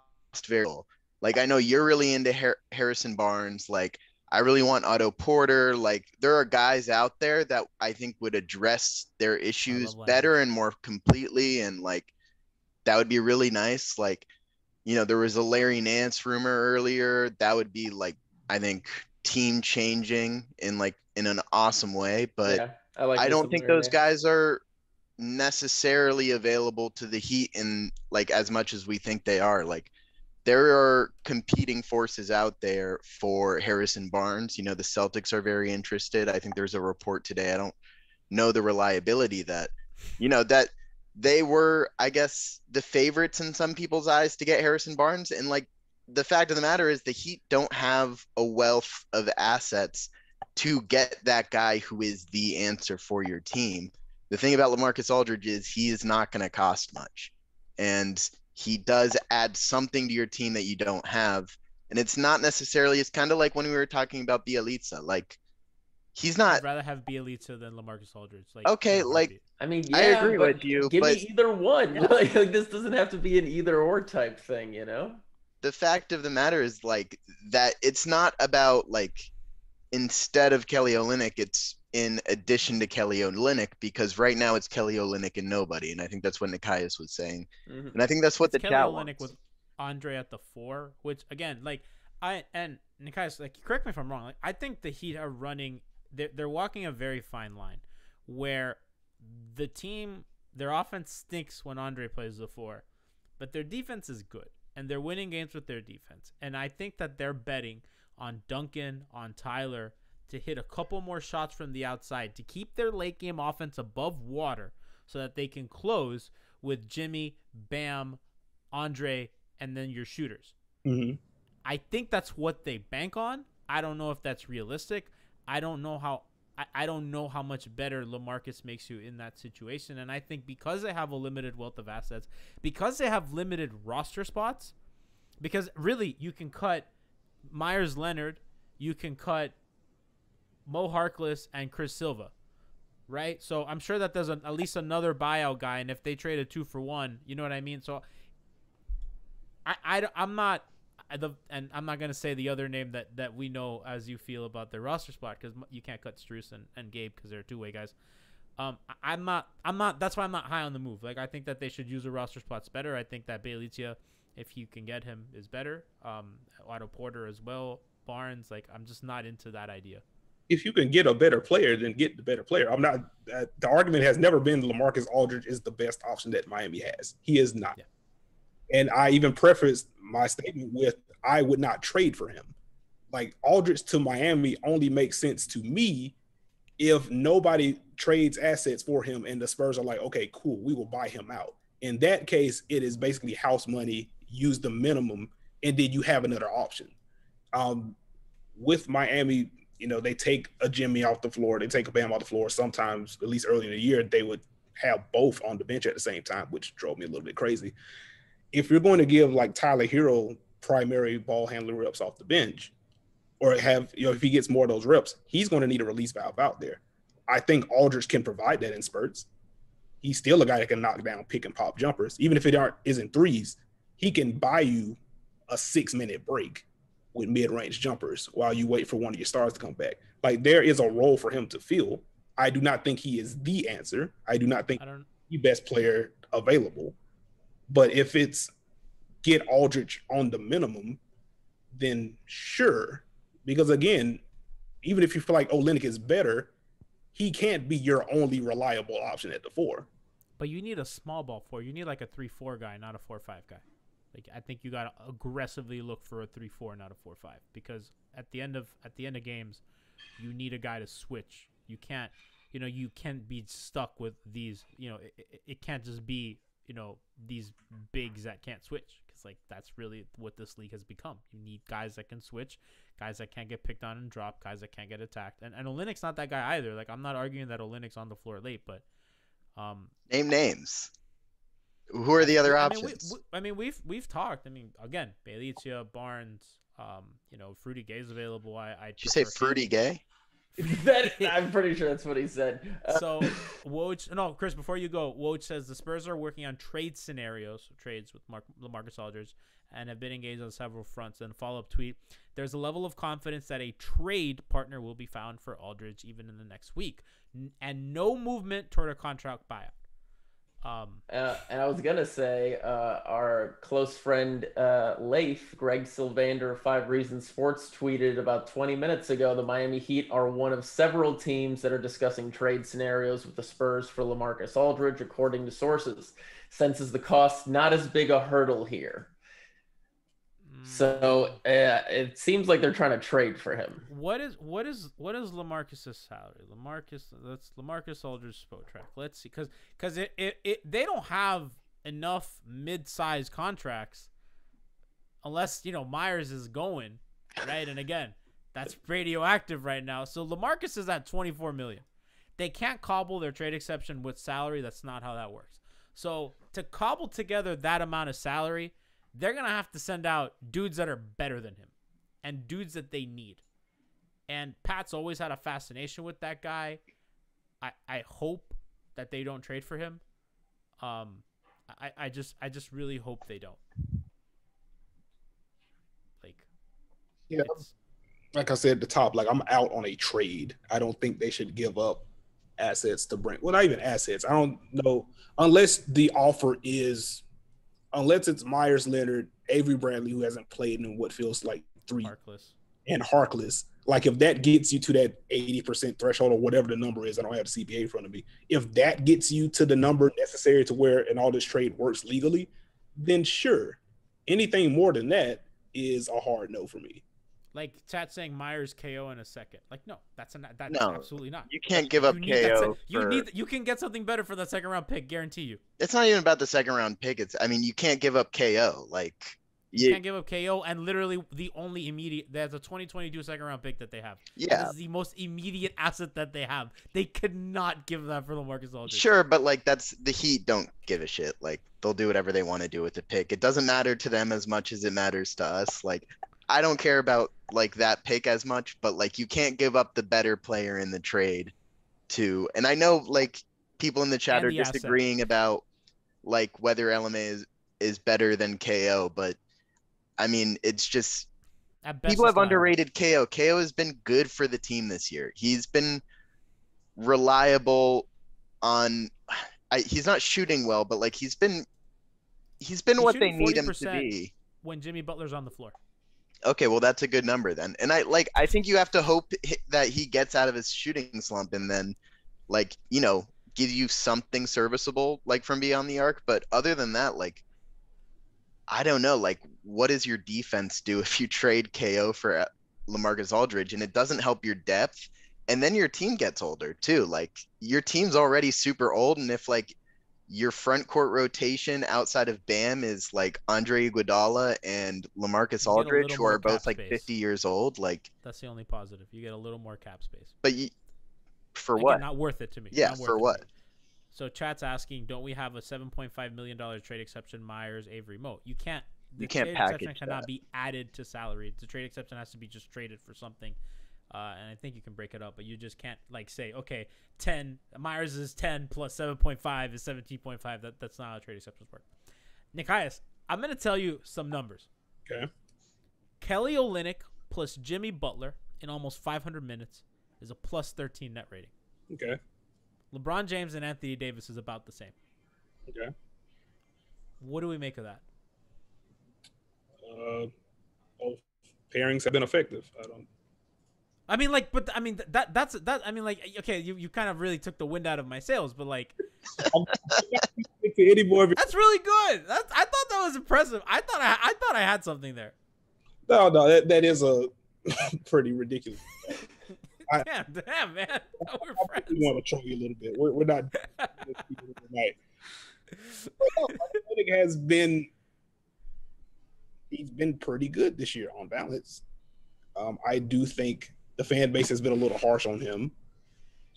very little. Like, I know you're really into Harrison Barnes. Like, I really want Otto Porter. Like, there are guys out there that I think would address their issues better and more completely. And like, that would be really nice. Like, you know, there was a Larry Nance rumor earlier. That would be like, I think, team changing in an awesome way. But Yeah, I don't think those guys are necessarily available to the Heat in like as much as we think they are. Like, there are competing forces out there for Harrison Barnes. You know, the Celtics are very interested. I think there's a report today. I don't know the reliability that, you know, that they were, I guess, the favorites in some people's eyes to get Harrison Barnes. And like, the fact of the matter is the Heat don't have a wealth of assets to get that guy who is the answer for your team. The thing about LaMarcus Aldridge is he is not going to cost much. And he does add something to your team that you don't have. And it's not necessarily, it's kind of like when we were talking about Bielitsa. Like, he's not. I'd rather have Bielitsa than LaMarcus Aldridge. Like, okay, like, I mean, yeah, I agree with you. Give but me either one. Like, this doesn't have to be an either or type thing, you know? the fact of the matter is like that it's not about like instead of Kelly Olynyk, it's in addition to Kelly Olynyk, because right now it's Kelly Olynyk and nobody. And I think that's what Nekias was saying. Mm-hmm. And I think that's what it's the Kelly chat Olynyk wants. with Andre at the 4, which again, like Nekias, like, correct me if I'm wrong. Like, I think the Heat are running, they're walking a very fine line where the team, their offense stinks when Andre plays the 4, but their defense is good and they're winning games with their defense. And I think that they're betting on Duncan, on Tyler, to hit a couple more shots from the outside to keep their late game offense above water so that they can close with Jimmy, Bam, Andre, and then your shooters. Mm-hmm. I think that's what they bank on. I don't know if that's realistic. I don't know how much better LaMarcus makes you in that situation. And I think because they have a limited wealth of assets, because they have limited roster spots, because really you can cut Meyers Leonard, you can cut Mo Harkless and Chris Silva, right? So I'm sure that there's at least another buyout guy, and if they trade a 2-for-1, you know what I mean? So I'm not gonna say the other name that we know as you feel about their roster spot, because you can't cut Strus and Gabe because they're two-way guys. I'm not. That's why I'm not high on the move. Like, I think that they should use the roster spots better. I think that Bielitsa, if you can get him, is better. Otto Porter as well. Barnes, like, I'm just not into that idea. If you can get a better player, then get the better player. I'm not. The argument has never been LaMarcus Aldridge is the best option that Miami has. He is not. Yeah. And I even prefaced my statement with, I would not trade for him. Like, Aldridge to Miami only makes sense to me if nobody trades assets for him and the Spurs are like, okay, cool, we will buy him out. In that case, it is basically house money, use the minimum, and then you have another option. With Miami, you know, they take a Jimmy off the floor, they take a Bam off the floor. Sometimes, at least early in the year, they would have both on the bench at the same time, which drove me a little bit crazy. If you're going to give like Tyler Herro primary ball handler reps off the bench, or have, if he gets more of those reps, he's going to need a release valve out there. I think Aldridge can provide that in spurts. He's still a guy that can knock down pick and pop jumpers. Even if it isn't threes, he can buy you a 6-minute break with mid-range jumpers while you wait for one of your stars to come back. Like, there is a role for him to fill. I do not think he is the answer. I do not think the best player available. But if it's get Aldridge on the minimum, then sure. Because again, even if you feel like Olynyk is better, he can't be your only reliable option at the 4. But you need a small ball 4. You need like a 3-4 guy, not a 4-5 guy. Like, I think you gotta aggressively look for a 3-4, not a 4-5, because at the end of games, you need a guy to switch. You can't, you can't be stuck with these. It can't just be these bigs that can't switch, because like that's really what this league has become. You need guys that can switch, guys that can't get picked on and dropped, guys that can't get attacked. And Olynyk's not that guy either. Like, I'm not arguing that Olynyk's on the floor late, but name names. Who are the other options? We've talked. I mean, again, Bjelica, Barnes, Fruity Gay's available. Did you say Fruity Gay? I'm pretty sure that's what he said. So, Chris, before you go, Woj says the Spurs are working on trade scenarios, trades with LaMarcus Aldridge, and have been engaged on several fronts. And follow-up tweet: there's a level of confidence that a trade partner will be found for Aldridge even in the next week, and no movement toward a contract buyout. And I was gonna say, our close friend Leif, Greg Sylvander of 5 Reasons Sports, tweeted about 20 minutes ago the Miami Heat are one of several teams that are discussing trade scenarios with the Spurs for LaMarcus Aldridge, according to sources. Senses the cost not as big a hurdle here. So it seems like they're trying to trade for him. What is LaMarcus's salary? LaMarcus Aldridge's track. Let's see, because they don't have enough mid-sized contracts unless Meyers is going, right. And again, that's radioactive right now. So LaMarcus is at $24 million. They can't cobble their trade exception with salary. That's not how that works. So to cobble together that amount of salary, they're going to have to send out dudes that are better than him and dudes that they need. And Pat's always had a fascination with that guy. I hope that they don't trade for him. I just really hope they don't. Like I said at the top, like, I'm out on a trade. I don't think they should give up assets to bring. Well, not even assets. I don't know, unless the offer is, unless it's Meyers Leonard, Avery Bradley, who hasn't played in what feels like 3, and Harkless. Like, if that gets you to that 80% threshold or whatever the number is, I don't have the CPA in front of me. If that gets you to the number necessary to where an all this trade works legally, then sure. Anything more than that is a hard no for me. Like chat saying Meyers KO in a second. Like, no, that's absolutely not. You can't give up KO. You can get something better for that second round pick, guarantee you. It's not even about the second round pick. You can't give up KO. Like, you can't give up KO, and literally the only immediate, there's a 2022 second round pick that they have. Yeah, this is the most immediate asset that they have. They could not give that for LaMarcus Aldridge. Sure, but like, that's the Heat don't give a shit. Like, they'll do whatever they want to do with the pick. It doesn't matter to them as much as it matters to us. Like, I don't care about like that pick as much, but like, you can't give up the better player in the trade to, and I know like people in the chat are disagreeing about like whether LMA is better than KO, but I mean, it's just people have underrated KO. KO has been good for the team this year. He's been reliable on, he's not shooting well, but like he's been what they need him to be when Jimmy Butler's on the floor. Okay, well, that's a good number then. And I think you have to hope that he gets out of his shooting slump and then, like, give you something serviceable, like, from beyond the arc. But other than that, like, I don't know, like, what does your defense do if you trade KO for LaMarcus Aldridge and it doesn't help your depth? And then your team gets older too. Like, your team's already super old, and if like your front court rotation outside of Bam is like Andre Iguodala and LaMarcus Aldridge, who are both like 50 years old, like, that's the only positive. You get a little more cap space. But for what? Not worth it to me. Yeah, for what? So chat's asking, don't we have a $7.5 million trade exception, Meyers, Avery, Moat? You can't the can't trade package exception cannot that. be added to salary. The trade exception has to be just traded for something. And I think you can break it up, but you just can't like say, okay, 10 Meyers is 10 plus 7.5 is 17.5. That's not how trade exceptions work. Nekias, I'm gonna tell you some numbers. Okay. Kelly Olynyk plus Jimmy Butler in almost 500 minutes is a plus 13 net rating. Okay. LeBron James and Anthony Davis is about the same. Okay. What do we make of that? Both pairings have been effective. I mean, like, but I mean that's I mean, like, okay, you kind of really took the wind out of my sails, but like, any more. that's really good. I thought that was impressive. I thought I had something there. No, that is a pretty ridiculous. Damn, man. We're I friends. really want to troll you a little bit. We're not tonight. He's been pretty good this year on balance. I do think the fan base has been a little harsh on him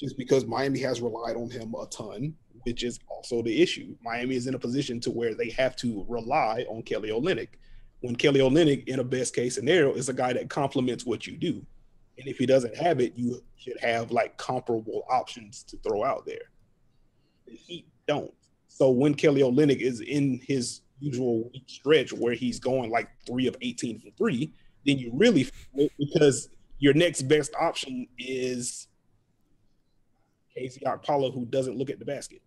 just because Miami has relied on him a ton, which is also the issue. Miami is in a position to where they have to rely on Kelly Olynyk. When Kelly Olynyk, in a best case scenario, is a guy that complements what you do. And if he doesn't have it, you should have like comparable options to throw out there. The Heat don't. So when Kelly Olynyk is in his usual weak stretch where he's going like 3 of 18 from 3, then you really feel it because your next best option is Giancarlo, who doesn't look at the basket.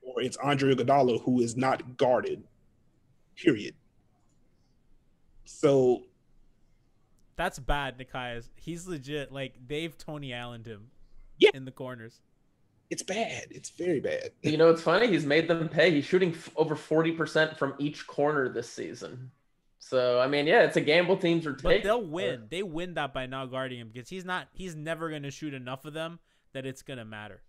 Or it's Andre Iguodala, who is not guarded, period. So That's bad, Nekias. He's legit. Like, they've Tony Allen'd him in the corners. It's bad. It's very bad. You know, it's funny. He's made them pay. He's shooting over 40% from each corner this season. So, I mean, yeah, it's a gamble teams are taking. But they'll win. They win that by not guarding him because he's never going to shoot enough of them that it's going to matter.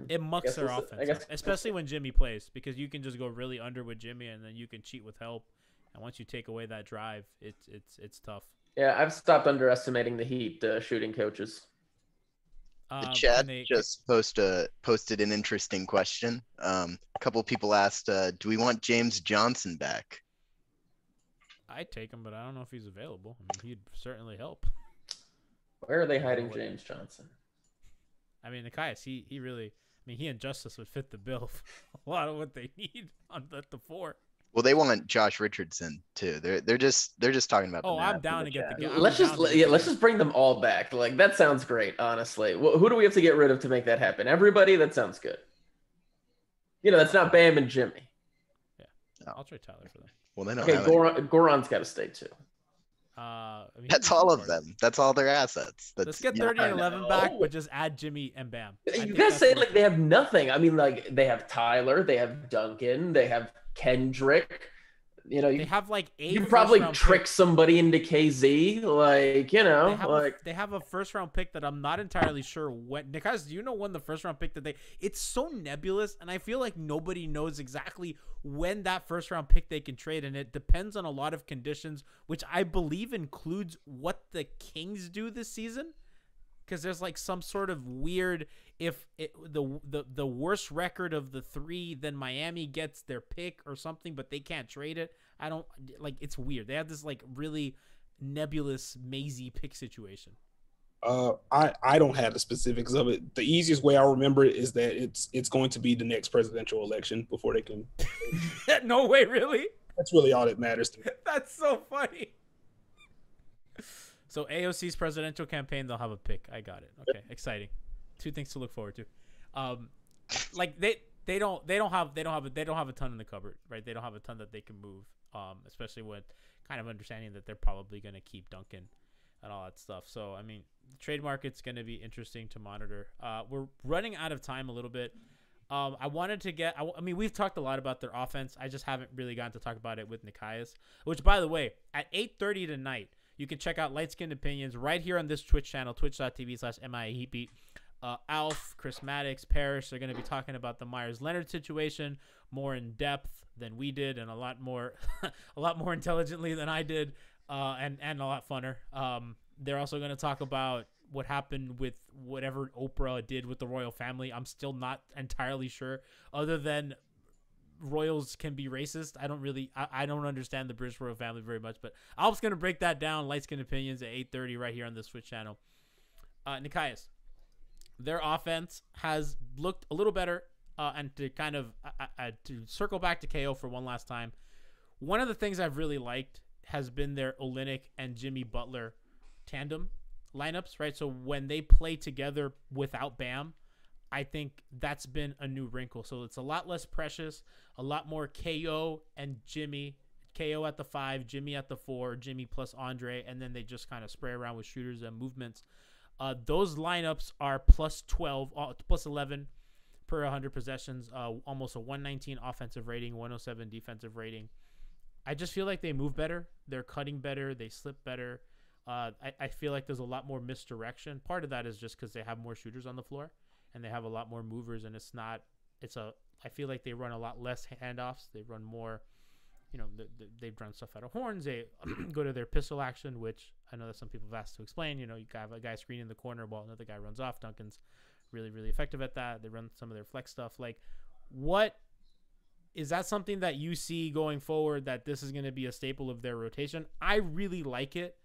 It mucks their offense, especially when Jimmy plays, because you can just go really under with Jimmy and then you can cheat with help. And once you take away that drive, it's tough. Yeah, I've stopped underestimating the Heat shooting coaches. The chat just posted an interesting question. A couple people asked, do we want James Johnson back? I'd take him, but I don't know if he's available. I mean, he'd certainly help. Where are they hiding James Johnson? I mean, Nekias, he really, I mean, he and Justice would fit the bill for a lot of what they need at the 4. Well, they want Josh Richardson too. They're just talking about. Oh, I'm down to get the game. Let's just bring them all back. Like, that sounds great, honestly. Who do we have to get rid of to make that happen? Everybody? That sounds good. You know, that's not Bam and Jimmy. Yeah, I'll trade Tyler for them. Well, they don't. Okay, Goran's got to stay too. I mean, that's all of them. That's all their assets. Let's get 30 and 11 back, but just add Jimmy and Bam. You guys say like they have nothing. I mean, like, they have Tyler, they have Duncan, they have Kendrick. You know, they have like 8. You probably trick somebody into KZ, like, you know, they have a first round pick that I'm not entirely sure when. Because do you know when the first round pick that it's so nebulous, and I feel like nobody knows exactly when that first round pick they can trade, and it depends on a lot of conditions, which I believe includes what the Kings do this season. Because there's like some sort of weird, if the worst record of the 3, then Miami gets their pick or something, but they can't trade it. I don't like, it's weird. They have this like really nebulous, mazy pick situation. I don't have the specifics of it. The easiest way I remember it is that it's going to be the next presidential election before they can. No way, really? That's really all that matters to me. That's so funny. So AOC's presidential campaign, they'll have a pick. I got it. Okay, exciting. 2 things to look forward to. Like they don't have a ton in the cupboard, right? They don't have a ton that they can move. Especially with kind of understanding that they're probably going to keep Duncan and all that stuff. So I mean, the trade market's going to be interesting to monitor. We're running out of time a little bit. I wanted to get. I mean, we've talked a lot about their offense. I just haven't really gotten to talk about it with Nekias. Which, by the way, at 8:30 tonight. You can check out Light Skinned Opinions right here on this Twitch channel, twitch.tv/MIAHeatbeat. Alf, Chris Maddox, Parrish, they're going to be talking about the Meyers Leonard situation more in depth than we did, and a lot more intelligently than I did, and a lot funner. They're also going to talk about what happened with whatever Oprah did with the royal family. I'm still not entirely sure, other than royals can be racist. I don't understand the British royal family very much, but I was going to break that down. Light Skin Opinions at 8:30 right here on the Switch channel. Nekias, their offense has looked a little better, and to kind of to circle back to KO for one last time, one of the things I've really liked has been their Olynyk and Jimmy Butler tandem lineups, right? So when they play together without Bam, I think that's been a new wrinkle. So it's a lot less Precious, a lot more KO and Jimmy. KO at the 5, Jimmy at the 4, Jimmy plus Andre, and then they just kind of spray around with shooters and movements. Those lineups are plus 12, plus 11 per 100 possessions, almost a 119 offensive rating, 107 defensive rating. I just feel like they move better. They're cutting better. They slip better. I feel like there's a lot more misdirection. Part of that is just because they have more shooters on the floor and they have a lot more movers, and I feel like they run a lot less handoffs. They run more, they've run stuff out of horns. They go to their pistol action, which I know that some people have asked to explain. You have a guy screening the corner while another guy runs off. Duncan's really, really effective at that. They run some of their flex stuff. Like, what is that something that you see going forward, that this is going to be a staple of their rotation? I really like it.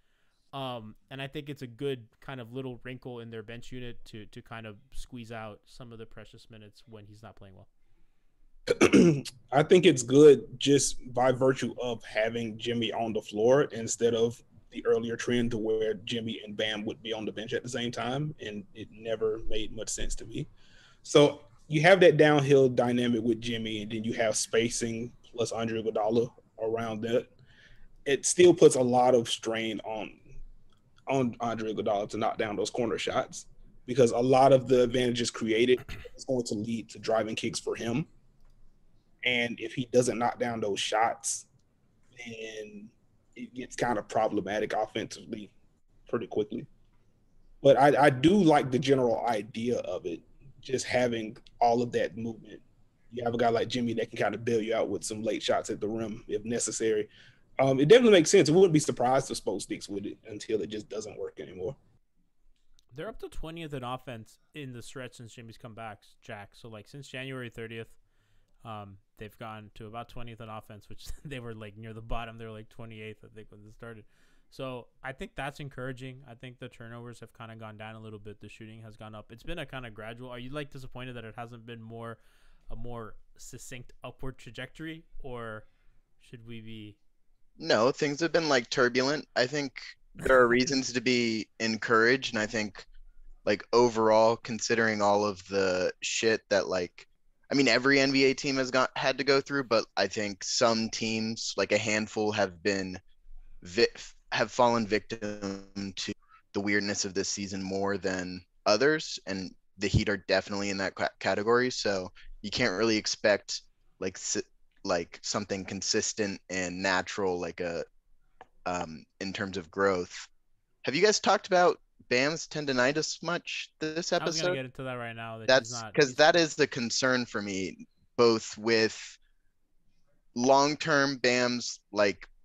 And I think it's a good kind of little wrinkle in their bench unit to kind of squeeze out some of the Precious minutes when he's not playing well. I think it's good just by virtue of having Jimmy on the floor instead of the earlier trend to where Jimmy and Bam would be on the bench at the same time, and it never made much sense to me. So you have that downhill dynamic with Jimmy, and then you have spacing plus Andre Iguodala around that. It still puts a lot of strain on Andre Iguodala to knock down those corner shots, because a lot of the advantages created is going to lead to driving kicks for him. And if he doesn't knock down those shots, then it gets kind of problematic offensively pretty quickly. But I do like the general idea of it, just having all of that movement. You have a guy like Jimmy that can kind of bail you out with some late shots at the rim if necessary. It definitely makes sense. I wouldn't be surprised if Spo sticks with it until it just doesn't work anymore. They're up to 20th in offense in the stretch since Jimmy's come back, Jack. So, since January 30th, they've gone to about 20th in offense, which they were, near the bottom. They were, 28th, I think, when this started. So, I think that's encouraging. I think the turnovers have kind of gone down a little bit. The shooting has gone up. It's been a kind of gradual. Are you, disappointed that it hasn't been a more succinct upward trajectory, or should we be... No, things have been turbulent. I think there are reasons to be encouraged, and I think overall, considering all of the shit that every NBA team has had to go through, but I think some teams, a handful, have fallen victim to the weirdness of this season more than others, and the Heat are definitely in that category. So you can't really expect something consistent and natural, in terms of growth. Have you guys talked about Bam's tendonitis much this episode? I was gonna get into that right now. That's because that is the concern for me, both with long-term Bam's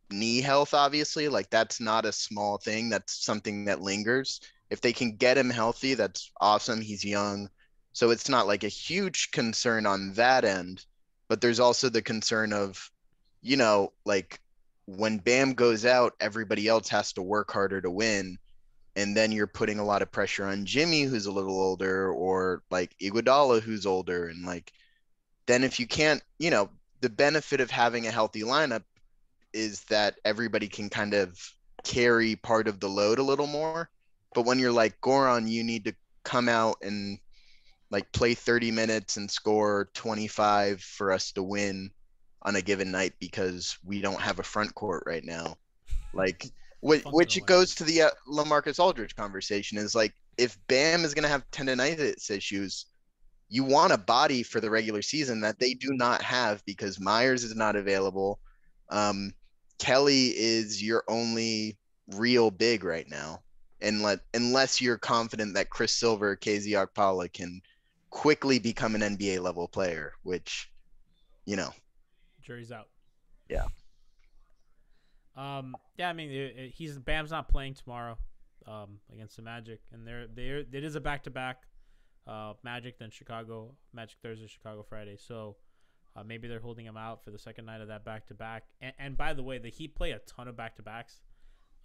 knee health, obviously, that's not a small thing. That's something that lingers. If they can get him healthy, that's awesome. He's young, so it's not a huge concern on that end. But there's also the concern of, when Bam goes out, everybody else has to work harder to win. And then you're putting a lot of pressure on Jimmy, who's a little older, or Iguodala, who's older. And then if you can't, the benefit of having a healthy lineup is that everybody can kind of carry part of the load a little more. But when you're Goran, you need to come out and play 30 minutes and score 25 for us to win on a given night, because we don't have a front court right now. Which goes to the LaMarcus Aldridge conversation, is if Bam is going to have tendonitis issues, you want a body for the regular season that they do not have, because Meyers is not available. Kelly is your only real big right now. Unless you're confident that Chris Silver, KZ Okpala can quickly become an NBA level player, which, jury's out. Yeah. Bam's not playing tomorrow against the Magic, and it is a back-to-back, Magic then Chicago, Magic Thursday, Chicago Friday. So Maybe they're holding him out for the second night of that back-to-back. And by the way, the Heat play a ton of back-to-backs.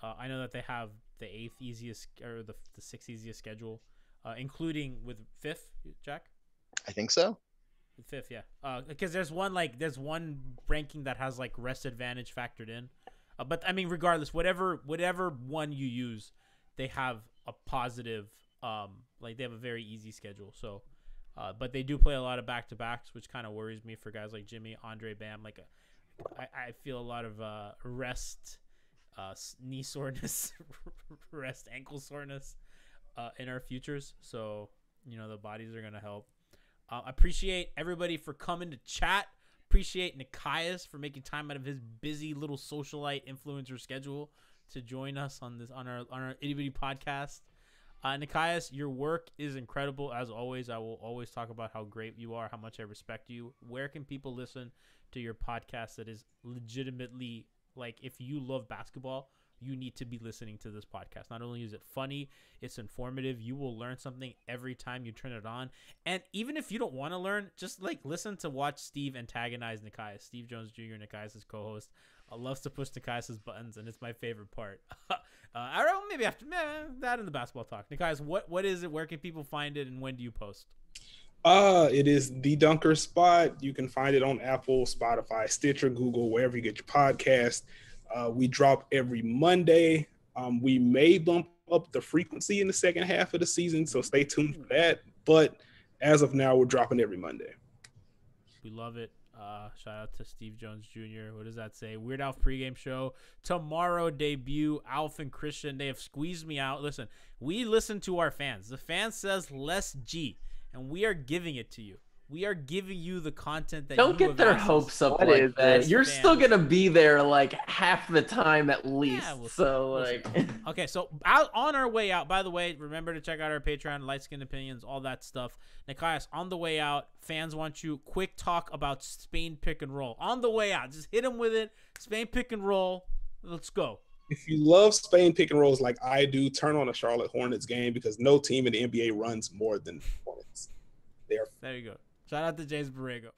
I know that they have the 8th easiest or the 6th easiest schedule, including with 5th, Jack? I think so. 5th, yeah. Because there's one ranking that has like rest advantage factored in. But I mean, regardless, whatever one you use, they have a positive, like they have a very easy schedule. So, but they do play a lot of back-to-backs, which kind of worries me for guys like Jimmy, Andre, Bam. Like, I feel a lot of rest, knee soreness, rest ankle soreness in our futures. So, the bodies are gonna help. Appreciate everybody for coming to chat. Appreciate Nekias for making time out of his busy little socialite influencer schedule to join us on our itty bitty podcast. Nekias, your work is incredible as always. I will always talk about how great you are, how much I respect you. Where can people listen to your podcast that is legitimately, like, if you love basketball, you need to be listening to this podcast. Not only is it funny, it's informative. You will learn something every time you turn it on. And even if you don't want to learn, just like listen to watch Steve antagonize Nekias. Steve Jones Jr., Nekias' co-host, loves to push Nekias' buttons, and it's my favorite part. I don't know, maybe after that and the basketball talk. Nekias, what is it? Where can people find it, and when do you post? It is the Dunker Spot. You can find it on Apple, Spotify, Stitcher, Google, wherever you get your podcast. We drop every Monday. We may bump up the frequency in the second half of the season, so stay tuned for that. But as of now, we're dropping every Monday. We love it. Shout out to Steve Jones Jr. What does that say? Weird Alf pregame show. Tomorrow debut. Alf and Christian, they have squeezed me out. Listen, we listen to our fans. The fan says less G, and we are giving it to you. We are giving you the content that don't you get their hopes up What like is that. this, You're fans? still gonna be there like half the time at least. Yeah, we'll see. So We'll like, see. Okay, so out on our way out. By the way, remember to check out our Patreon, Light Skin Opinions, all that stuff. Nekias, on the way out, fans want you. Quick talk about Spain pick and roll. On the way out, just hit them with it. Spain pick and roll. Let's go. If you love Spain pick and rolls like I do, turn on a Charlotte Hornets game because no team in the NBA runs more than Hornets. There you go. Shout out to James Borrego.